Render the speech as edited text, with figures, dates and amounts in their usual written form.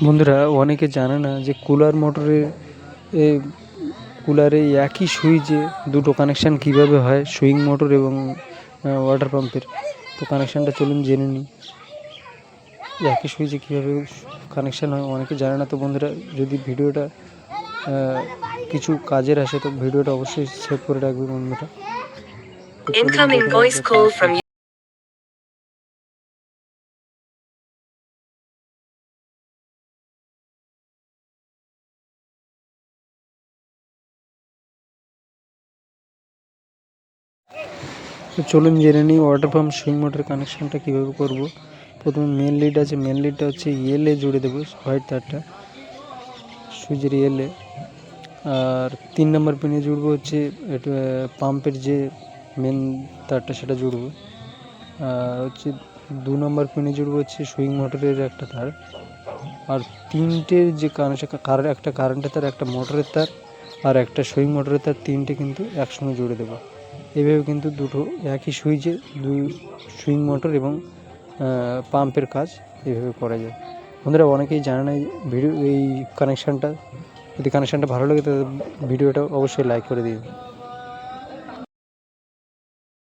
বন্ধুরা অনেকে জানে না যে কুলার মোটরের কুলারে একই সুইচে দুটো কানেকশান কীভাবে হয়, সুইং মোটর এবং ওয়াটার পাম্পের। তো কানেকশানটা চলুন জেনে নিই, একই সুইচে কীভাবে কানেকশান হয়। অনেকে জানে না। তো বন্ধুরা, যদি ভিডিওটা কিছু কাজের আসে তো ভিডিওটা অবশ্যই সেভ করে রাখবে বন্ধুরা। Incoming voice call from তো চলুন জেনে নিই ওয়াটার পাম্প সুইং মোটরের কানেকশানটা কীভাবে করব। প্রথমে মেন লিড আছে, মেন লিডটা হচ্ছে এলে জুড়ে দেবো, হোয়াইট তারটা সুইচের এলে। আর 3 নম্বর পিনে জুড়বো হচ্ছে পাম্পের যে মেন তারটা, সেটা জুড়বো। আর হচ্ছে 2 নম্বর পিনে জুড়বো হচ্ছে সুইং মোটরের একটা তার। আর 3টের যে একটা কারেন্টের তার, একটা মোটরের তার আর একটা সুইং মোটরের তার, 3টে কিন্তু একসঙ্গে জুড়ে দেবো। এইভাবে কিন্তু দুটো একই সুইচে দুই সুইং মোটর এবং পাম্পের কাজ এইভাবে করা যায়। বন্ধুরা অনেকেই জানে না এই কানেকশানটা। যদি কানেকশানটা ভালো লাগে তাহলে ভিডিওটা অবশ্যই লাইক করে দিন।